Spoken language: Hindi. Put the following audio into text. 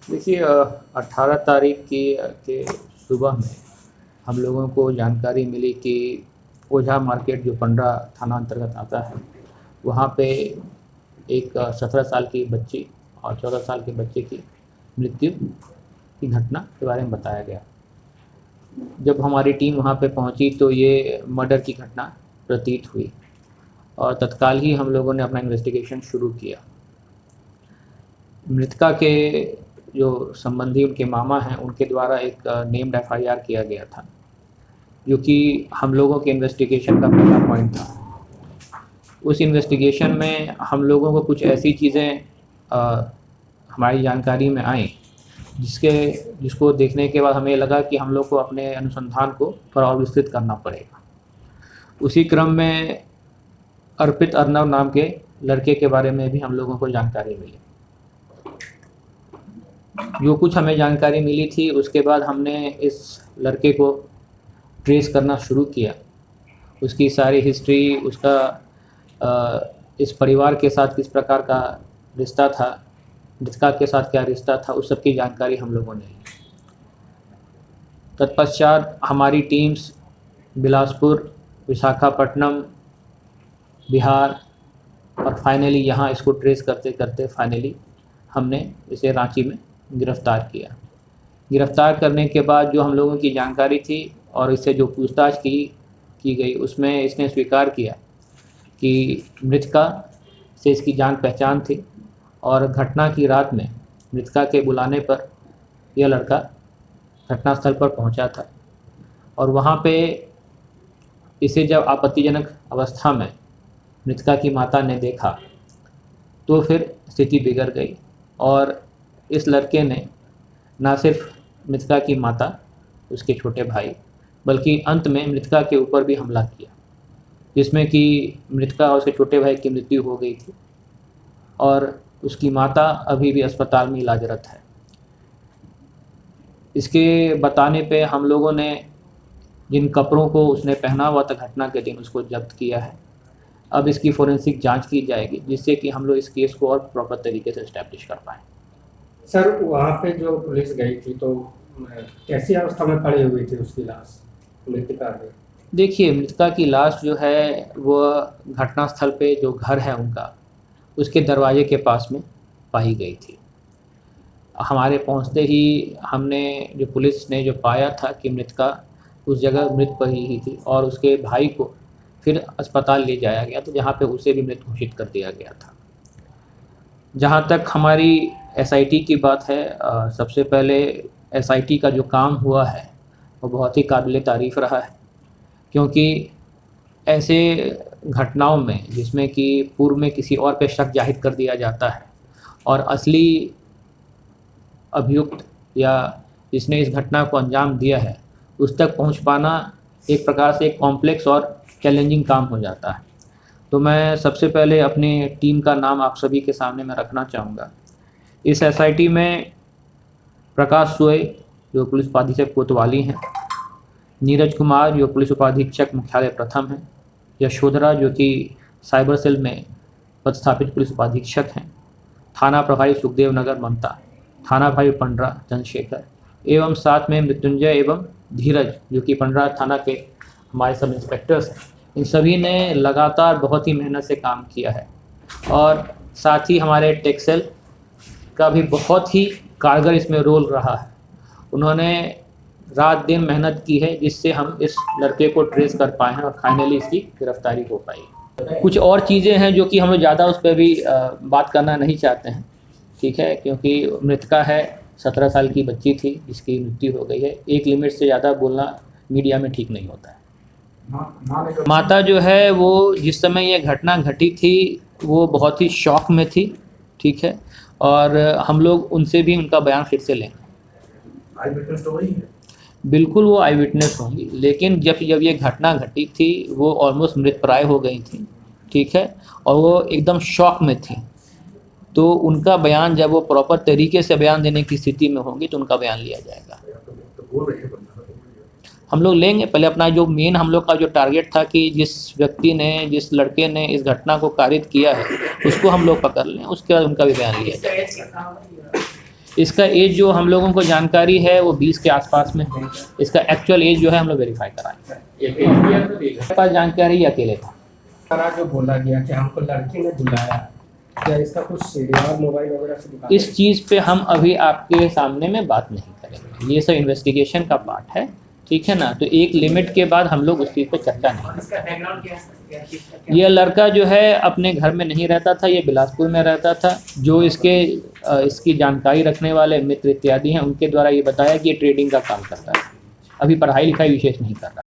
देखिए 18 तारीख की के सुबह में हम लोगों को जानकारी मिली कि ओझा मार्केट जो पंडरा थाना अंतर्गत आता है, वहाँ पे एक 17 साल की बच्ची और 14 साल के बच्चे की मृत्यु की घटना के बारे में बताया गया। जब हमारी टीम वहाँ पे पहुँची तो ये मर्डर की घटना प्रतीत हुई और तत्काल ही हम लोगों ने अपना इन्वेस्टिगेशन शुरू किया। मृतका के जो संबंधी उनके मामा हैं, उनके द्वारा एक नेम्ड एफआईआर किया गया था, जो कि हम लोगों के इन्वेस्टिगेशन का पहला पॉइंट था। उस इन्वेस्टिगेशन में हम लोगों को कुछ ऐसी चीज़ें हमारी जानकारी में आई जिसको देखने के बाद हमें लगा कि हम लोग को अपने अनुसंधान को थोड़ा और विस्तृत करना पड़ेगा। उसी क्रम में अर्पित अर्नव नाम के लड़के के बारे में भी हम लोगों को जानकारी मिली। जो कुछ हमें जानकारी मिली थी, उसके बाद हमने इस लड़के को ट्रेस करना शुरू किया। उसकी सारी हिस्ट्री, उसका इस परिवार के साथ किस प्रकार का रिश्ता था, मृतका के साथ क्या रिश्ता था, उस सब की जानकारी हम लोगों ने ली। तत्पश्चात हमारी टीम्स बिलासपुर, विशाखापट्टनम, बिहार और फाइनली यहाँ इसको ट्रेस करते करते फाइनली हमने इसे रांची में गिरफ़्तार किया। गिरफ़्तार करने के बाद जो हम लोगों की जानकारी थी और इससे जो पूछताछ की गई, उसमें इसने स्वीकार किया कि मृतका से इसकी जान पहचान थी और घटना की रात में मृतका के बुलाने पर यह लड़का घटनास्थल पर पहुंचा था और वहां पे इसे जब आपत्तिजनक अवस्था में मृतका की माता ने देखा तो फिर स्थिति बिगड़ गई और इस लड़के ने न सिर्फ मृतका की माता, उसके छोटे भाई, बल्कि अंत में मृतका के ऊपर भी हमला किया, जिसमें कि मृतका और उसके छोटे भाई की मृत्यु हो गई थी और उसकी माता अभी भी अस्पताल में इलाजरत है। इसके बताने पे हम लोगों ने जिन कपड़ों को उसने पहना हुआ था घटना के दिन, उसको जब्त किया है। अब इसकी फोरेंसिक जांच की जाएगी, जिससे कि हम लोग इस केस को और प्रॉपर तरीके से इस्टेब्लिश कर पाएँ। सर, वहाँ पे जो पुलिस गई थी तो कैसी अवस्था में पड़ी हुई थी उसकी लाश, मृतका की? देखिए, मृतका की लाश जो है वो घटनास्थल पे जो घर है उनका, उसके दरवाजे के पास में पाई गई थी। हमारे पहुंचते ही हमने जो पुलिस ने जो पाया था कि मृतका उस जगह मृत पड़ी ही थी और उसके भाई को फिर अस्पताल ले जाया गया, तो जहाँ पे उसे भी मृत घोषित कर दिया गया था। जहाँ तक हमारी एसआईटी की बात है, सबसे पहले एसआईटी का जो काम हुआ है वो बहुत ही काबिल तारीफ़ रहा है, क्योंकि ऐसे घटनाओं में जिसमें कि पूर्व में किसी और पे शक जाहिर कर दिया जाता है और असली अभियुक्त या जिसने इस घटना को अंजाम दिया है उस तक पहुंच पाना एक प्रकार से कॉम्प्लेक्स और चैलेंजिंग काम हो जाता है। तो मैं सबसे पहले अपनी टीम का नाम आप सभी के सामने मैं रखना चाहूँगा। इस एसआईटी में प्रकाश सोय जो पुलिस उपाधीक्षक कोतवाली हैं, नीरज कुमार जो पुलिस उपाधीक्षक मुख्यालय प्रथम हैं, यशोधरा जो कि साइबर सेल में पदस्थापित पुलिस उपाधीक्षक हैं, थाना प्रभारी सुखदेव नगर ममता, थाना प्रभारी पंडरा चंद्रशेखर, एवं साथ में मृत्युंजय एवं धीरज जो कि पंडरा थाना के हमारे सब इंस्पेक्टर्स हैं। इन सभी ने लगातार बहुत ही मेहनत से काम किया है और साथ ही हमारे टेक्सेल का भी बहुत ही कारगर इसमें रोल रहा है। उन्होंने रात दिन मेहनत की है, जिससे हम इस लड़के को ट्रेस कर पाए हैं और फाइनली इसकी गिरफ्तारी हो पाई। कुछ और चीज़ें हैं जो कि हम लोग ज़्यादा उस पर भी बात करना नहीं चाहते हैं, ठीक है, क्योंकि मृतका है 17 साल की बच्ची थी जिसकी मृत्यु हो गई है। एक लिमिट से ज़्यादा बोलना मीडिया में ठीक नहीं होता है। माता जो है वो जिस समय ये घटना घटी थी वो बहुत ही शॉक में थी, ठीक है, और हम लोग उनसे भी उनका बयान फिर से लेंगे। आई विटनेस तो वही है? बिल्कुल वो आई विटनेस होंगी, लेकिन जब ये घटना घटी थी वो ऑलमोस्ट मृतप्राय हो गई थी, ठीक है, और वो एकदम शॉक में थी। तो उनका बयान जब वो प्रॉपर तरीके से बयान देने की स्थिति में होंगी तो उनका बयान लिया जाएगा। तो बोल रही है हम लोग लेंगे। पहले अपना जो मेन हम लोग का जो टारगेट था कि जिस व्यक्ति ने, जिस लड़के ने इस घटना को कारित किया है उसको हम लोग पकड़ लें, उसके बाद उनका भी बयान लिया जाए। इसका एज जो हम लोगों को जानकारी है वो 20 के आसपास में है। इसका एक्चुअल एज जो है हम लोग वेरीफाई कराएंगे। मेरे पास जानकारी ये अकेले था। सारा जो बोला गया कि हमको लड़की ने बुलाया, क्या इसका कुछ सीडीआर मोबाइल वगैरह से दिखा? इस चीज़ पे हम अभी आपके सामने में बात नहीं करेंगे, ये सब इन्वेस्टिगेशन का पार्ट है, ठीक है ना। तो एक लिमिट के बाद हम लोग उस चीज़ पे चर्चा नहीं करेंगे। इसका बैकग्राउंड क्या है? ये लड़का जो है अपने घर में नहीं रहता था, ये बिलासपुर में रहता था। जो इसकी जानकारी रखने वाले मित्र इत्यादि हैं उनके द्वारा ये बताया कि ये ट्रेडिंग का काम करता है, अभी पढ़ाई लिखाई विशेष नहीं कर रहा।